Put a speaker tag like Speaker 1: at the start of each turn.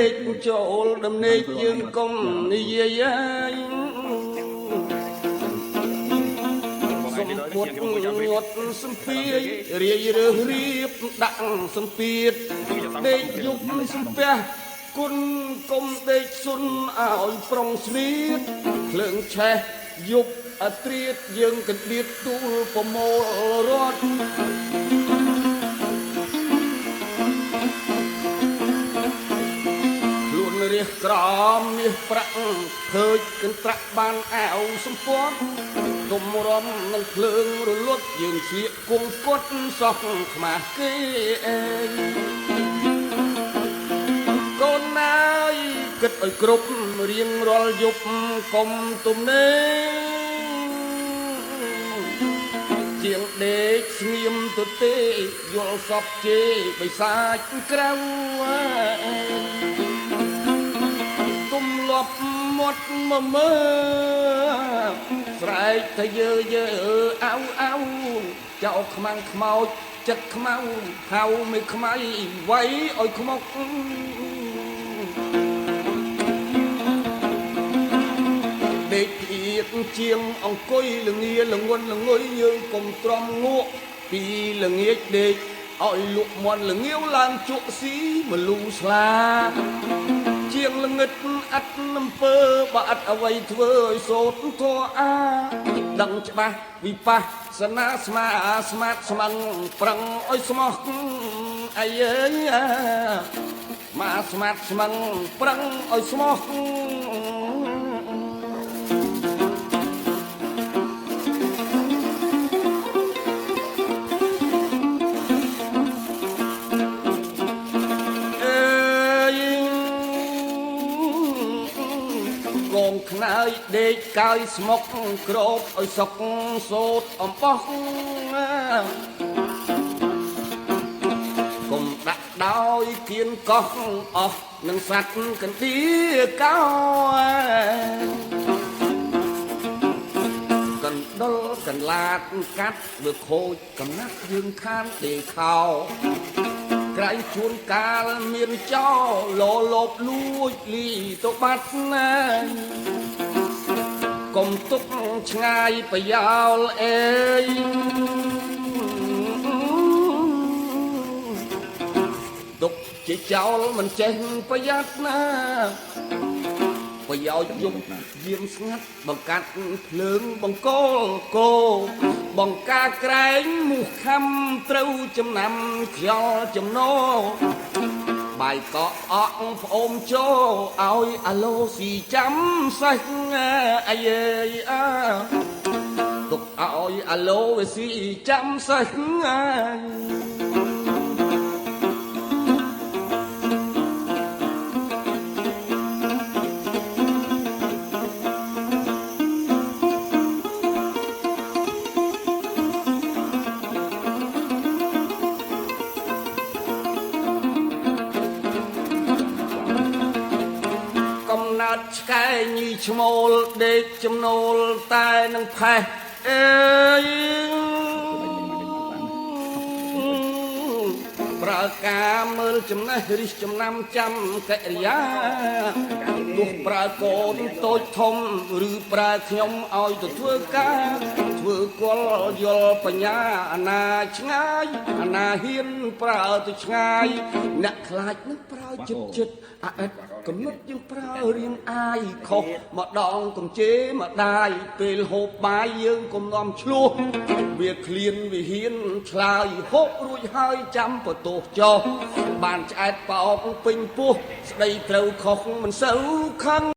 Speaker 1: កចូលដំណេកយើងកុំនិយាយសំពុតញាត់សំពីរាយរើសរៀបដាក់សំពីតដេកយប់សំពះគុណកុំដេកសុនឲ្យប្រុងស្នៀតភ្លើងឆេះយប់អត្រៀតយើងកណ្ដៀតទូលប្រមូលរត់ខ្លួនរះក្រមមាសប្រាក់ឃើញកន្ត្រាក់បានអាវសំពត់ទុំរំនឹងភ្លើងរលត់យើងស្លៀកគង់គត់សោះខ្មាស់គេកូនណាយគិតឲ្យគ្រប់រៀងរាល់យប់កុំទំនេរជាងដេកស្ងៀមទៅទេយល់សពជេបិសាចក្រៅទុំលប់មាត់មើស្រែកថាយើអៅចោលខ្មាំងខ្មោចចិត្តខ្មៅហៅមិនខ្មៃໄວឲ្យខ្មុកដេកទៀតជាងអង្គុយល្ងាល្ងន់ល្ងុយយើងកុំទ្រាំងក់ពីល្ងាចដេកឲ្យលក់មន់ល្ងាវឡើងជក់ស៊ីមលូស្លាជាងល្ងិតអត់អំពើបើអត់អ្វីធ្វើឲ្យសូត្រធម៌អាដឹងច្បាស់វិបស្សនាស្មាស្មាតស្មឹងប្រឹងឲ្យស្មោះអីអើយមកស្មាតស្មឹងប្រឹងឲ្យស្មោះកងខ្នើយដេកកាយស្មុកក្របឲ្យសុកសូតអំបោះកុំដាក់ដោយគៀនកោះអស់នឹងសัตว์កន្ទាកោកណ្ដុលកន្លាតកាត់វាខូចកំណាត់យើងខានដេកខោក្រៃជួនកាលមានចោលលបលួចលីទៅបាត់ណាកុំទុកឆ្ងាយប្រយោលអេយទុកជាចោលមិនចេះប្រយ័ត្នណាប្រយោជន៍យំយាមស្ងាត់បង្កាត់ភ្លើងបង្គោលគោបង្ការក្រែងមុខខំត្រូវចំណាំខ្យល់ចំណោបាយកក់អក់ផ្អូមចូលឲ្យអាឡូស៊ីចាំសេះអីអើទុកឲ្យអាឡូស៊ីចាំសេះឆ្កែញីឈ្មោលដេកចំណូលតែនឹងផេះអើយប្រើការមើលចំណេះរិះចំណាំចាំកិរិយាទោះប្រើកូនតូចធំឬប្រើខ្ញុំឲ្យទៅធ្វើការធ្វើគល់យល់បញ្ញាអាណាឆ្ងាយអាណាហ៊ានប្រើទៅឆ្ងាយអ្នកខ្លាចនឹងប្រើចិត្តអាអិតកំណត់យើងប្រើរៀងអាយខុសម្ដងកំជេម្ដាយពេលហូបបាយយើងកុំនាំឆ្លោះវាឃ្លានវិហ៊ានឆ្លើយហូបរួចហើយចាំបន្ទោសចោះបានឆ្អែតបោកពេញពោះស្ដីត្រូវខុសមិនសូវខឹង